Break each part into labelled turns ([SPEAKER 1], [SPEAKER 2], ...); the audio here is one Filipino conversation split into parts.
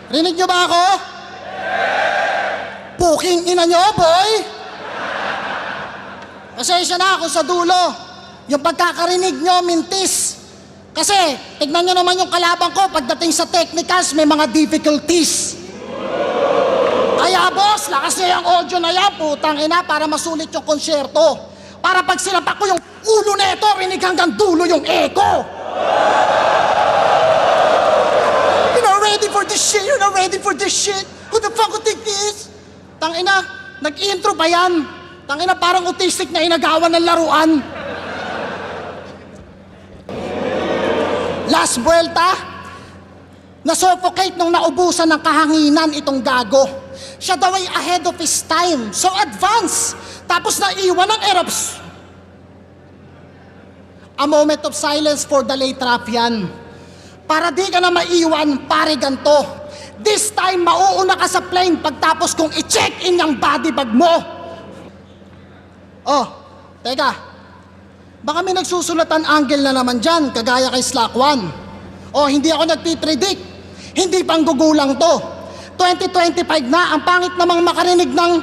[SPEAKER 1] Rinig nyo ba ako? Puking ina nyo, boy! Pasensya na ako sa dulo. Yung pagkakarinig nyo, mintis. Kasi, tignan nyo naman yung kalaban ko, pagdating sa technicals, may mga difficulties. Kaya boss, lakas niya yung audio na yan, putang ina, para masulit yung konsyerto. Para pag sinapak ko yung ulo na ito, rinig hanggang dulo yung echo. You're not ready for this shit, you're not ready for this shit. Who the fuck would think this? Tangina, nag-intro pa yan. Tangina, parang autistic na inagawan ng laruan. Last Vuelta, na-suffocate nung naubusan ng kahanginan itong gago. Siya daw ay ahead of his time, so advance. Tapos naiwan ng Erops. A moment of silence for the late Raffian. Para di ka na maiwan, pare ganto. This time, mauuna ka sa plane pagtapos kong i-check in yung body bag mo. Oh, teka. Baka may nagsusulatan angle na naman dyan, kagaya kay Slack 1. Oh, hindi ako nagpipredict. Hindi pang gugulang to. 2025 na, ang pangit namang makarinig ng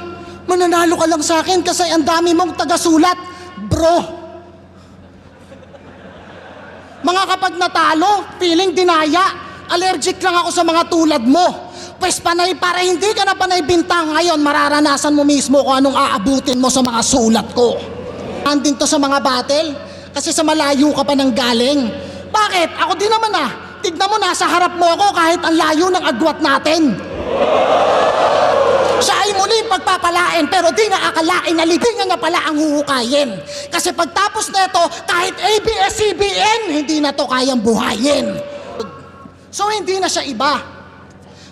[SPEAKER 1] mananalo ka lang sa akin kasi ang dami mong tagasulat. Bro. Mga kapag natalo, feeling dinaya. Allergic lang ako sa mga tulad mo. Pues panay, para hindi ka na panay bintang ngayon, mararanasan mo mismo kung anong aabutin mo sa mga sulat ko. Andin to sa mga battle, kasi sa malayo ka pa nang galing. Bakit? Ako din naman ah. Tignan mo, nasa harap mo ako kahit ang layo ng agwat natin. Siya ay muli pagpapalain, pero di nga akalain na libingan na pala ang huhukayin. Kasi pagtapos nito, kahit ABS-CBN, hindi na to kayang buhayin. So hindi na siya iba.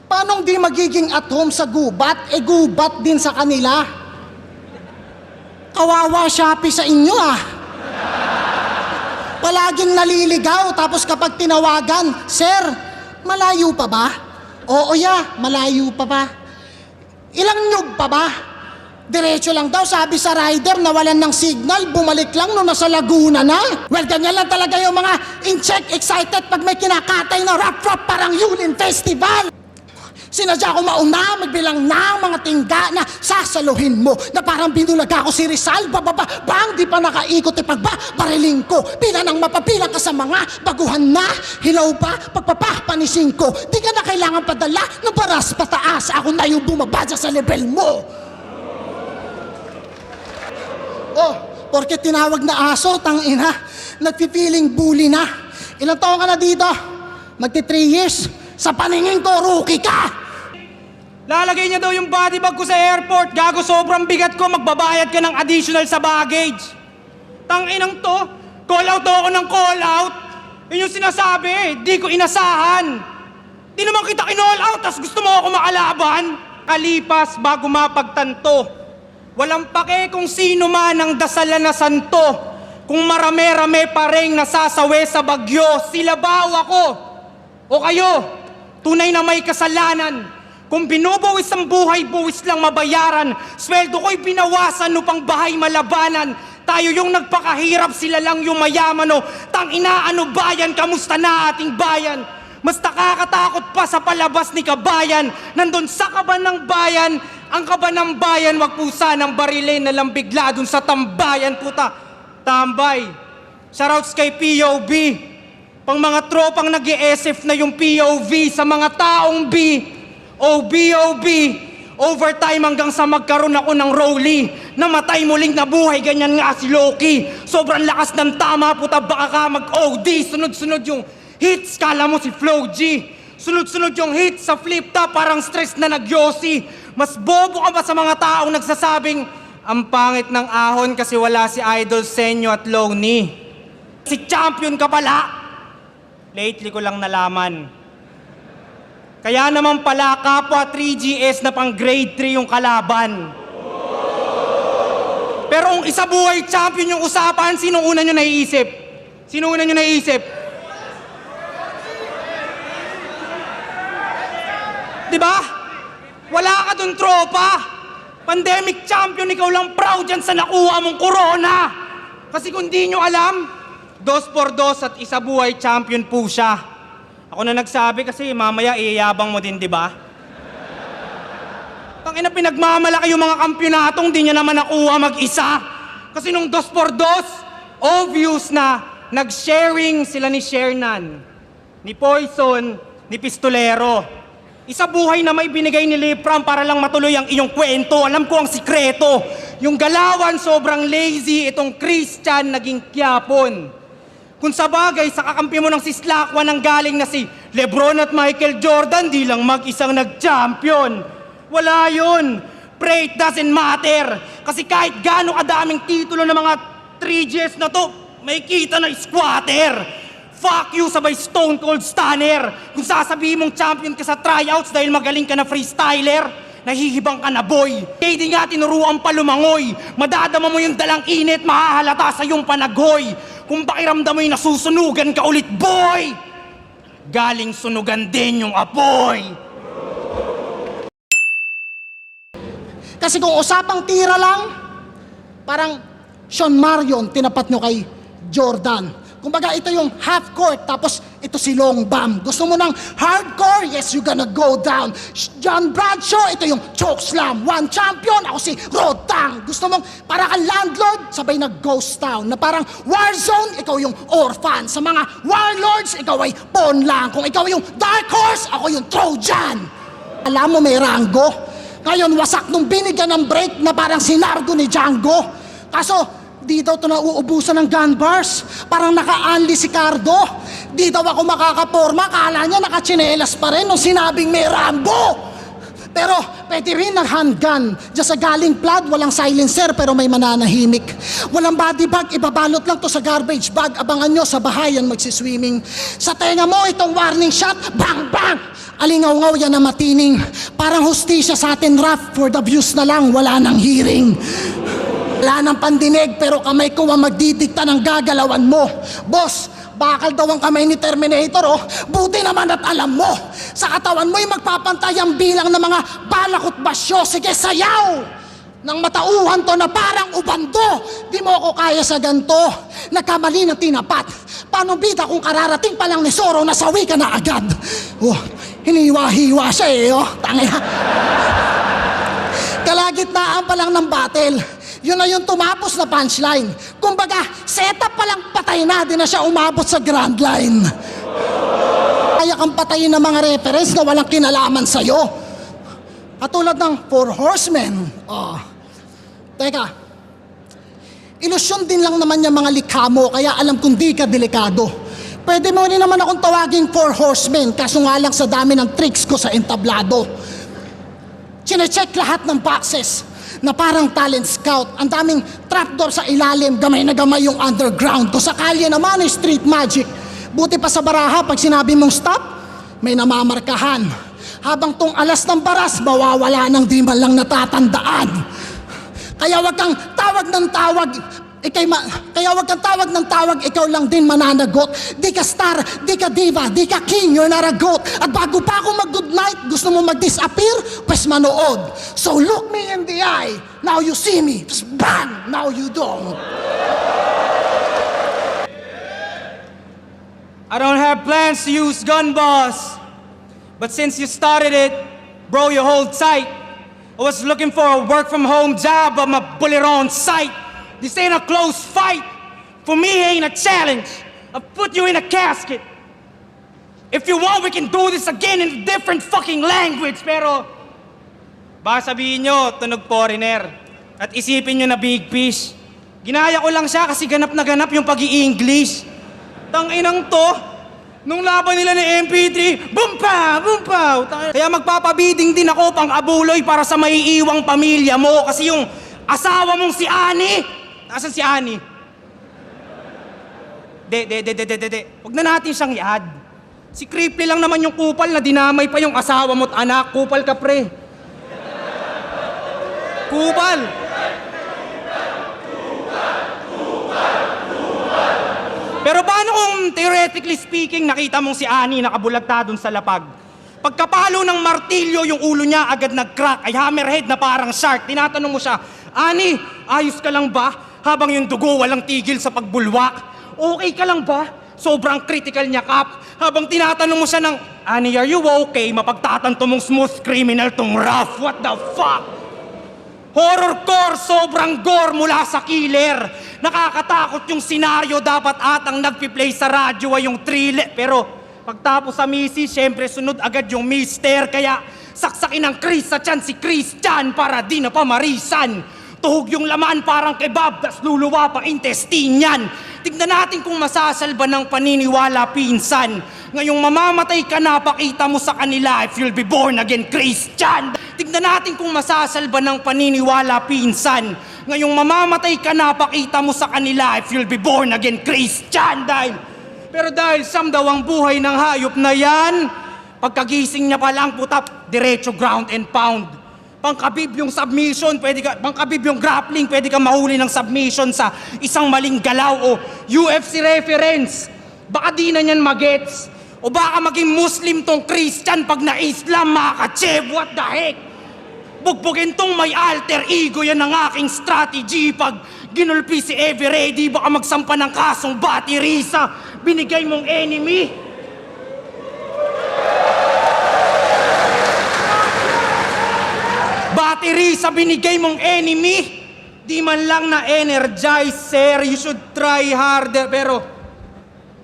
[SPEAKER 1] Paano di magiging at home sa gubat, gubat din sa kanila? Kawawa Shopee sa inyo ah. Palaging naliligaw, tapos kapag tinawagan, Sir, malayo pa ba? Oo malayo pa ba? Ilang nyug pa ba? Diretso lang daw, sabi sa rider, nawalan ng signal, bumalik lang nung nasa Laguna na. Well, ganyan lang talaga yung mga in-check excited pag may kinakatay na rap-rap parang Yulin Festival. Sinadya ko mauna, magbilang ng mga tingga na sasaluhin mo na parang binulaga ko si Rizal, bababa, bang di pa nakaikot bariling ko, pila nang mapapilang ka sa mga baguhan na, hilaw pa, pagpapapanisin ko, di ka na kailangan padala ng baras pataas, ako na yung bumaba sa level mo. Oh, porket tinawag na aso, tangina, nagpi-feeling bully na. Ilang taon ka na dito? Magti 3 years. Sa paningin ko, rookie ka!
[SPEAKER 2] Lalagay niya daw yung body bag ko sa airport. Gago, sobrang bigat ko. Magbabayad ka ng additional sa baggage. Tanginang to. Call out ako ng call out. Yun yung sinasabi. Di ko inasahan. Di naman kita kinall out, tas gusto mo ako makalaban. Kalipas bago mapagtanto. Walang pake kung sino man ang dasalan na santo. Kung marami-rami pa rin nasasawi sa bagyo, sila ba o ako? O kayo? Tunay na may kasalanan. Kung binubuwis ang buhay, buwis lang mabayaran. Sweldo ko'y binawasan upang bahay malabanan. Tayo yung nagpakahirap, sila lang yung mayaman. O tangina, ano bayan, kamusta na ating bayan? Mas nakakatakot pa sa palabas ni kabayan. Nandun sa kaban ng bayan, ang kaban ng bayan, wag po sanang barilin na lang bigla dun sa tambayan, puta. Tambay. Shoutouts kay POV. Pang mga tropang nag-i-SF na yung POV sa mga taong B. OBOB. Overtime hanggang sa magkaroon ako ng Rolly. Namatay muling nabuhay, ganyan nga si Loki. Sobrang lakas ng tama, puta, baka ka mag-OD. Sunod-sunod yung hits, kala mo si Flo G. Sunod-sunod yung hits sa flip top, parang stress na nagyosi. Mas bobo ka ba sa mga taong nagsasabing, ang pangit ng ahon kasi wala si Idol Senyo at Loney. Si champion ka pala. Lately ko lang nalaman. Kaya naman pala kapwa 3GS na pang grade 3 yung kalaban. Pero kung isa buhay champion yung usapan, sino una nyo naiisip? Sino una nyo naiisip? Diba? Wala ka dun, tropa. Pandemic champion, ikaw lang proud dyan sa nakuha mong corona. Kasi kung di nyo alam, 2x2 at isa buhay champion po siya. Ako na nagsabi kasi mamaya iyayabang mo din, di ba? Tangina, pinagmamalaki yung mga kampyonatong di niya naman nakuha mag-isa. Kasi nung 2x2, obvious na nag-sharing sila ni Shernan, ni Poison, ni Pistolero. Isa buhay na may binigay ni Lipram para lang matuloy ang iyong kwento. Alam ko ang sikreto. Yung Galawan sobrang lazy, itong Christian naging Quiapon. Kung sa bagay, sa kakampi mo ng Sislakwan ang galing na si Lebron at Michael Jordan, di lang mag-isang nag-champion. Wala yun. Pray it doesn't matter. Kasi kahit gaano kadaming titulo ng mga 3Gs na to, may kita na squatter. Fuck you, sabay Stone Cold Stunner. Kung sasabihin mong champion ka sa tryouts dahil magaling ka na freestyler, nahihibang ka na boy. KD nga tinuruan pa lumangoy. Madadama mo yung dalang init, mahahalata sa iyong panaghoy. Kung pakiramdam mo'y nasusunugan ka ulit boy, galing sunugan din yung apoy.
[SPEAKER 1] Kasi kung usapang tira lang, parang Sean Marion tinapat nyo kay Jordan. Kumbaga ito yung half court, tapos ito si long bomb. Gusto mo ng hardcore? Yes, you gonna go down. John Bradshaw, ito yung choke slam. One champion, ako si Rodang. Gusto mong para kang landlord, sabay nag-ghost town. Na parang war zone, ikaw yung orphan. Sa mga warlords, ikaw ay pawn lang. Kung ikaw yung dark horse, ako yung Trojan. Alam mo may rango. Ngayon, wasak nung binigyan ng break na parang sinargo ni Django. Kaso, di daw ito nauubusan ng gun bars. Parang naka-unli si Cardo. Di daw ako makakaporma. Kala niya nakachinelas pa rin nung sinabing may Rambo. Pero pwede rin ng handgun. Diyan sa galing flood, walang silencer pero may mananahimik. Walang body bag, ibabalot lang to sa garbage bag. Abangan nyo sa bahayan magsiswimming. Sa tenga mo itong warning shot, bang bang! Alingaw-ngaw yan na matining. Parang hustisya sa atin rap, for the views na lang, wala nang hearing. Wala nang pandinig pero kamay ko ang magdidikta ng gagalawan mo. Boss, bakal daw ang kamay ni Terminator oh. Buti naman at alam mo. Sa katawan mo'y magpapantay ang bilang ng mga balakot basyo. Sige, sayaw! Nang matauhan to na parang ubando. Di mo ako kaya sa ganto. Nagkamali ng tinapat. Paano bida kung kararating pa lang ni Zorro, nasawi ka na agad? Oh, hiniwa-hiwa siya eh oh. Tangina. Kalagitnaan pa lang ng battle. Yun na yung tumapos na punchline. Kumbaga, setup pa lang patay na, di na siya umabot sa grand line. Kaya kang patayin ng mga reference na walang kinalaman sa'yo. Katulad ng Four Horsemen. Oh. Teka, ilusyon din lang naman yung mga likha mo, kaya alam kong di ka delikado. Pwede mo rin naman akong tawaging Four Horsemen, kaso nga lang sa dami ng tricks ko sa entablado. Chine-check lahat ng boxes na parang talent scout. Ang daming trapdoor sa ilalim, gamay na gamay yung underground. Kung sa kalye naman ay street magic. Buti pa sa baraha, pag sinabi mong stop, may namamarkahan. Habang tong alas ng baras, mawawala nang di man lang natatandaan. Kaya wag kang tawag ng tawag, kaya wag kang tawag ng tawag, ikaw lang din mananagot. Di ka star, di ka diva, di ka king, you're not a goat. At bago pa ako mag-good night, gusto mo mag-disappear? Pues manood. So look me in the eye, now you see me. Just bang, now you don't.
[SPEAKER 2] I don't have plans to use gun boss. But since you started it, bro, you hold tight. I was looking for a work from home job, but my bullet on sight. This ain't a close fight. For me, ain't a challenge. I'll put you in a casket. If you want, we can do this again in a different fucking language. Pero, baka sabihin nyo, tunog foreigner. At isipin nyo na big fish. Ginaya ko lang siya kasi ganap na ganap yung pag-i-English. Tanginang to, nung laban nila ni MP3, bumpa, bumpa. Kaya magpapabiding din ako pang abuloy para sa maiiwang pamilya mo. Kasi yung asawa mong si Ani, asan si Ani? De. Huwag na natin siyang i-add. Si Cripply lang naman yung kupal na dinamay pa yung asawa mo't anak. Kupal ka, pre. Kupal. Pero paano kung theoretically speaking, nakita mong si Ani nakabulagta dun sa lapag? Pagkapalo ng martilyo, yung ulo niya agad nag-crack, ay hammerhead na parang shark. Tinatanong mo siya, Ani, ayos ka lang ba? Habang yung dugo walang tigil sa pagbulwak. Okay ka lang ba? Sobrang critical niya, Kap. Habang tinatanong mo siya ng, Annie, are you okay? Mapagtatanto mong smooth criminal tong rough. What the fuck? Horrorcore, sobrang gore mula sa killer. Nakakatakot yung senaryo, dapat atang nagpi-play sa radyo ay yung thriller. Pero pagtapos sa misis, syempre sunod agad yung mister. Kaya saksakin ng Chris sa tiyan si Christian para di na pamarisan. Tuhog yung laman parang kebab, tas luluwa pang intestine yan. Tignan natin kung masasalba ng paniniwala pinsan. Ngayong mamamatay ka na, pakita mo sa kanila if you'll be born again, Christian. Tignan natin kung masasalba ng paniniwala pinsan. Ngayong mamamatay ka na, pakita mo sa kanila if you'll be born again, Christian. Pero dahil Sam daw ang buhay ng hayop na yan, pagkagising niya pa lang putap, diretso ground and pound. Pangkabib yung submission, pangkabib yung grappling, pwede ka mahuli ng submission sa isang maling galaw o UFC reference. Baka di na niyan magets. O baka maging Muslim tong Christian pag na-Islam, mga ka-Chev, what the heck? Bugbugin tong may alter ego, yan ang aking strategy. Pag ginulpi si Everready, baka magsampa ng kasong battery sa binigay mong enemy. Battery sa binigay mong enemy. Di man lang na-energize, sir. You should try harder. Pero,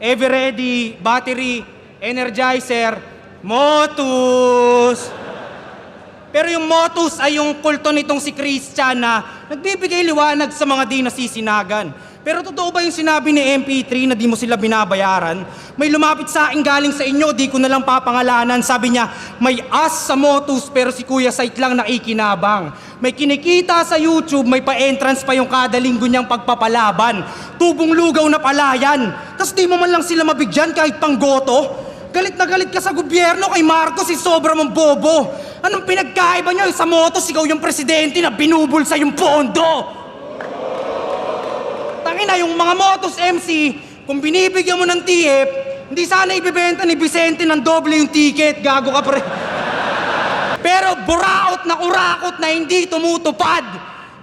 [SPEAKER 2] Everready, battery, energizer, Motus. Pero yung Motus ay yung kulto nitong si Christian na nagbibigay liwanag sa mga di nasisinagan. Pero totoo ba yung sinabi ni MP3 na di mo sila binabayaran? May lumapit sa akin galing sa inyo, di ko na lang papangalanan. Sabi niya, may as sa Motus pero si Kuya Site lang nakikinabang. May kinikita sa YouTube, may pa-entrance pa yung kada linggo niyang pagpapalaban. Tubong lugaw na pala yan. Tas di mo man lang sila mabigyan kahit panggoto. Galit na galit ka sa gobyerno kay Marcos, si sobra mong bobo. Anong pinagkaiba niyo? Sa Motus, ikaw yung presidente na binubulsa yung pondo. Tangina, yung mga Motus MC, kung binibigyan mo ng tip, hindi sana ibibenta ni Vicente ng doble yung ticket. Gago ka, pre. Pero buraot na urakot na hindi tumutupad.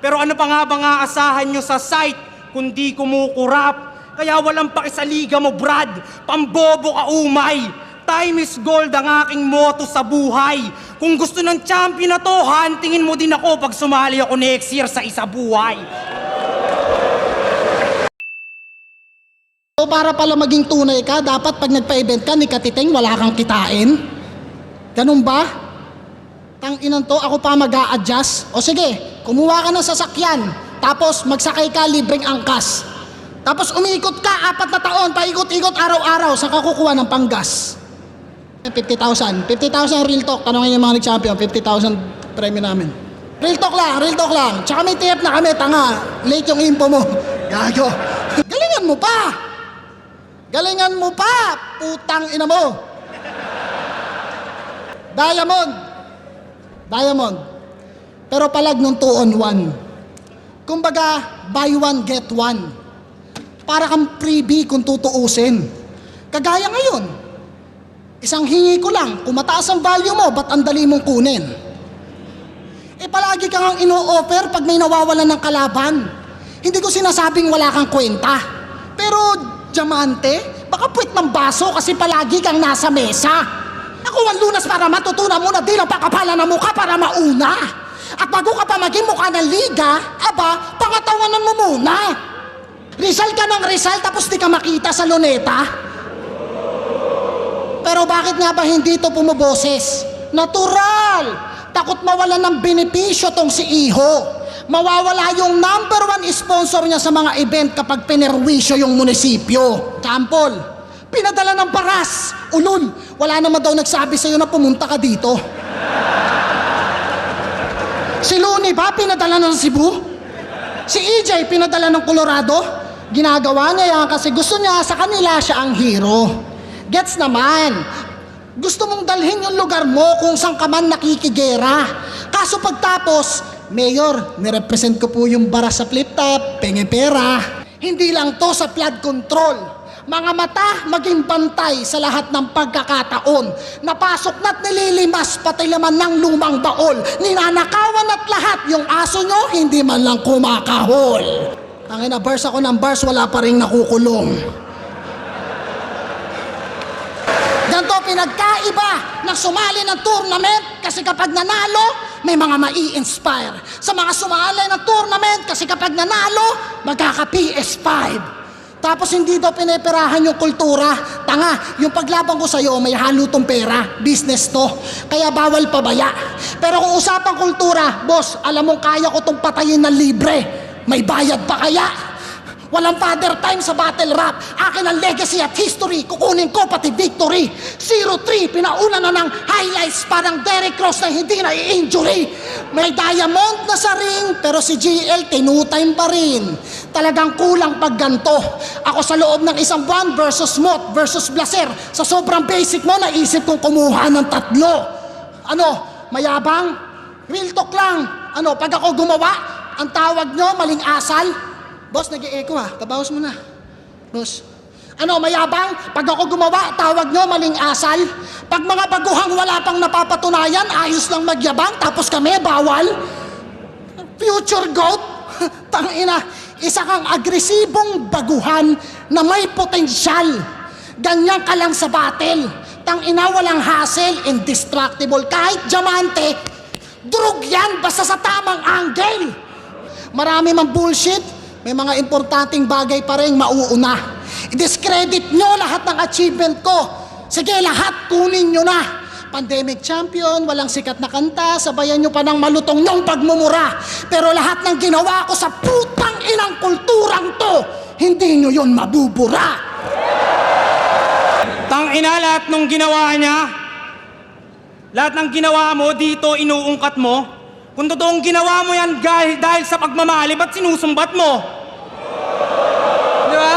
[SPEAKER 2] Pero ano pa nga bang aasahan nyo sa site kundi kumukurap? Kaya walang pakisaliga mo, Brad. Pambobo ka, umay. Time is gold ang aking motto sa buhay. Kung gusto ng champion na to, hantingin mo din ako pag sumali ako next year sa isa buhay.
[SPEAKER 1] So para pala maging tunay ka, dapat pag nagpa-event ka, ni Katiting, wala kang kitain? Ganun ba? Tanginan to, ako pa mag-a-adjust. O sige, kumuha ka ng sasakyan, tapos magsakay ka, libreng angkas. Tapos umiikot ka, 4 na taon, paikot-ikot araw-araw, sa kakukuha ng panggas. 50,000. 50,000 real talk. Tanongin yung mga nag-champion, 50,000 premyo namin. Real talk lang, real talk lang. Tsaka may tip na kami, tanga. Late yung info mo. Gago. Galingan mo pa! Galingan mo pa! Putang ina mo! Diamond! Diamond. Pero palag nung 2 on 1. Kumbaga, buy one, get one. Para kang freebie kung tutuusin. Kagaya ngayon, isang hingi ko lang, kung mataas ang value mo, ba't ang dali mong kunin? Palagi kang ino-offer pag may nawawalan ng kalaban. Hindi ko sinasabing wala kang kwenta. Pero, diamante, baka puwit ng baso kasi palagi kang nasa mesa. Ako ang lunas para matutunan mo na di lang pakapalan ng mukha para mauna. At bago ka pa maging mukha ng liga, aba, pangatawanan mo muna. Rizal ka ng Rizal tapos di ka makita sa luneta? Pero bakit nga ba hindi ito pumuboses? Natural! Takot mawalan ng benepisyo tong si Iho. Mawawala yung #1 sponsor niya sa mga event kapag pinerwisyo yung munisipyo. Sample, pinadala ng paras, ulol. Wala naman daw nagsabi sa'yo na pumunta ka dito. Si Looney ba pinadala ng Cebu? Si EJ pinadala ng Colorado? Ginagawa niya yan kasi gusto niya sa kanila siya ang hero. Gets naman. Gusto mong dalhin yung lugar mo kung saan ka man nakikigera. Kaso pagtapos, Mayor, nirepresent ko po yung bara sa flip-top, penge pera. Hindi lang to sa flood control. Mga mata maging bantay sa lahat ng pagkakataon. Napasok na't nililimas pati laman ng lumang baol. Ninanakawan at lahat yung aso nyo, hindi man lang kumakahol. Tangina, bars ako ng bars, wala pa rin nakukulong. Ganto pinagkaiba ng sumali ng tournament kasi kapag nanalo, may mga mai-inspire. Sa mga sumali ng tournament kasi kapag nanalo, magkaka-PS5. Tapos hindi daw pineperahan yung kultura. Tanga, yung paglaban ko sa'yo, may halutong pera. Business to. Kaya bawal pabaya. Pero kung usapang kultura, boss, alam mong kaya ko tong patayin ng libre. May bayad pa kaya? Walang father time sa battle rap. Akin ang legacy at history. Kukunin ko pati victory. 0-3, pinauna na ng highlights. Parang Derrick Rose na hindi na i-injury. May diamond na sa ring, pero si GL tinutime pa rin. Talagang kulang pag ganto. Ako sa loob ng isang buwan versus Mot versus Blaser. Sa sobrang basic mo, naisip kong kumuha ng 3. Ano, mayabang? Real talk lang. Ano, pag ako gumawa, ang tawag nyo, maling asal. Boss, nag-i-echo ha. Pabawas mo na. Boss. Ano, mayabang? Pag ako gumawa, tawag nyo, maling asal. Pag mga baguhang wala pang napapatunayan, ayos lang magyabang, tapos kami, bawal. Future goat? Tangina, isa kang agresibong baguhan na may potensyal. Ganyan ka lang sa battle. Tangina, walang hassle, indestructible. Kahit diamante, drug yan basta sa tamang angle. Marami mang bullshit, may mga importanteng bagay pa rin mauuna. I-discredit nyo lahat ng achievement ko. Sige, lahat kunin nyo na. Pandemic champion, walang sikat na kanta, sabayan nyo pa ng malutong nyong pagmumura. Pero lahat ng ginawa ko sa putang inang kulturang to, hindi nyo yon mabubura.
[SPEAKER 2] Tangina, lahat nung ginawa niya, lahat ng ginawa mo dito, inuungkat mo. Kung totoong ginawa mo yan dahil sa pagmamali, ba't sinusumbat mo? Di ba?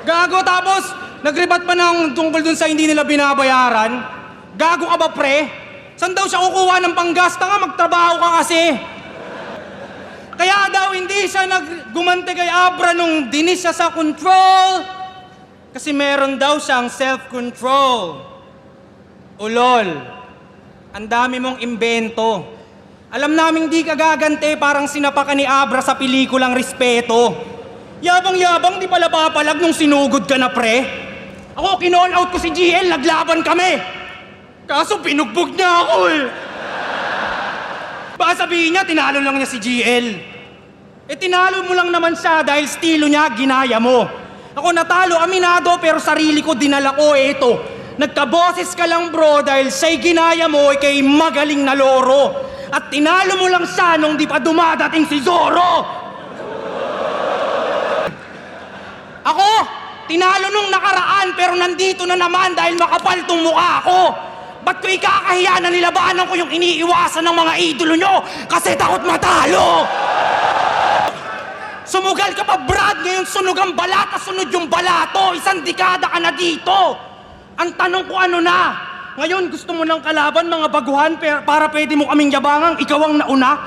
[SPEAKER 2] Gago, tapos nagribat pa ng tungkol dun sa hindi nila binabayaran. Gago ka ba, pre? Saan daw siya kukuha ng panggasta nga? Magtrabaho ka kasi. Kaya daw hindi siya naggumante kay Abra nung dinis siya sa control. Kasi meron daw siyang self-control. Ulol, ang dami mong imbento. Alam naming di ka gagante, parang sinapakan ni Abra sa pelikulang Respeto. Yabang-yabang, di pala papalag nung sinugod ka na, pre. Ako, kinall out ko si GL, naglaban kami. Kaso pinugbog niya ako eh. Baka sabihin niya, tinalo lang niya si GL. Eh, tinalo mo lang naman siya dahil estilo niya, ginaya mo. Ako natalo, aminado, pero sarili ko dinala ko, eto. Nagkaboses ka lang, bro, dahil siya'y ginaya mo, kay magaling na loro. At tinalo mo lang siya nung di pa dumadating si Zoro. Ako, tinalo nung nakaraan pero nandito na naman dahil makapal tong mukha ko. Ba't ko ikakahiya na nilabanan ko yung iniiwasan ng mga idolo nyo? Kasi takot matalo. Sumugal ka pa, Brad, ngayon sunog ang balat at sunod yung balato. Isang dekada ka na dito. Ang tanong ko ano na? Ngayon, gusto mo ng kalaban, mga baguhan, para pwede mo kaming yabangang ikaw ang nauna?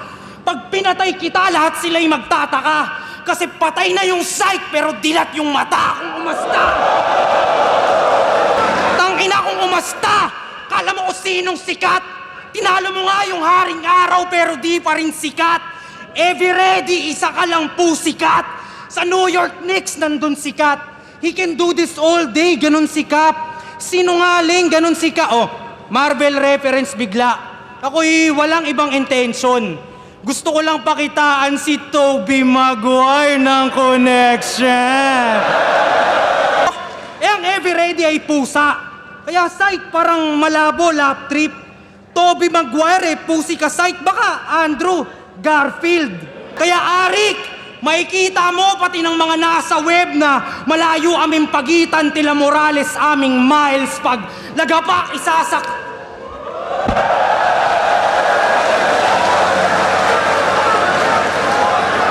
[SPEAKER 2] Pag pinatay kita, lahat sila'y magtataka. Kasi patay na yung sight, pero dilat yung mata kung umasta. Tangina kung umasta! Kala mo kung sinong sikat? Tinalo mo nga yung haring araw, pero di pa rin sikat. Every ready, isa ka lang po sikat. Sa New York Knicks, nandun sikat. He can do this all day, ganun sikat. Sinungaling, ganun si ka. Oh, Marvel reference bigla. Ako'y walang ibang intention. Gusto ko lang pakitaan si Tobey Maguire ng connection. Eh, ang Every Ready ay pusa. Kaya sight parang malabo, lap trip. Tobey Maguire pusi ka sight. Baka Andrew Garfield. Kaya Arik, makikita mo pati ng mga nasa web na malayo aming pagitan tila Morales aming miles pag lagapak isasak.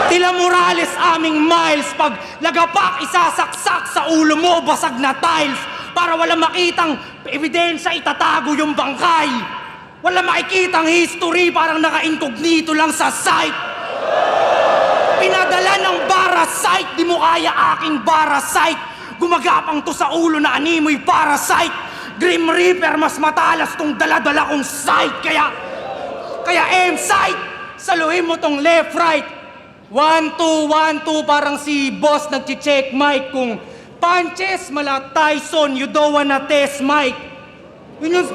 [SPEAKER 2] Tila Morales aming miles pag lagapak isasaksak sa ulo mo basag na tiles para wala makitang ebidensya itatago yung bangkay. Wala makikitang history parang naka-incognito lang sa site. Pinadala ng parasite, di mo kaya aking parasite. Gumagapang to sa ulo na animoy parasite. Grim Reaper, mas matalas tong dala-dala kong sight. Kaya M-sight, saluhin mo tong left-right. 1-2, 1-2, parang si boss nag-check mic kung punches, mala Tyson, you don't wanna test mic. Yun yung...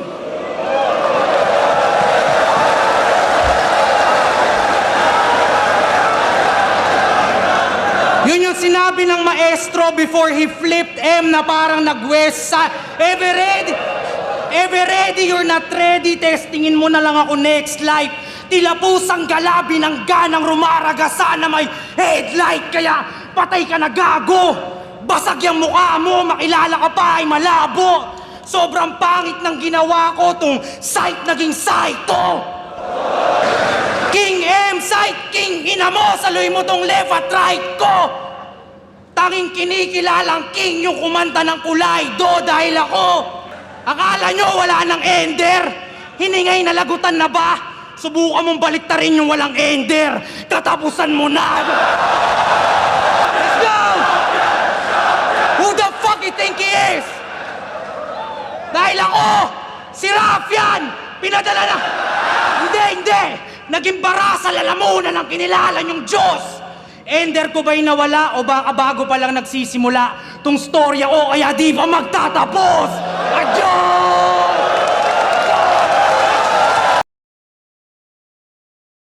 [SPEAKER 2] Yun yung sinabi ng maestro before he flipped M na parang nag-west side. Ever ready, you're not ready. Testingin mo na lang ako next life. Tila pusang galabi ng ganang rumaraga. Sana may headlight, kaya patay ka na gago. Basag yung mukha mo, makilala ka pa ay malabo. Sobrang pangit ng ginawa ko, tong sight naging sight to. King M, sight, king, ina mo, saluy mo tong left at right ko. Tanging kinikilalang king yung kumanta ng kulay do dahil ako. Akala nyo wala nang ender? Hiningay na lagutan na ba? Subukan mong baliktarin yung walang ender. Katapusan mo na. Let's go! Who the fuck you think he is? Dahil ako, si Rafian, pinadala na... Hindi! Naging bara sa lalamunan ng kinilala niyong Diyos! Ender ko ba'y nawala o baka bago pa lang nagsisimula tong storya ko kaya di pa magtatapos? Adios!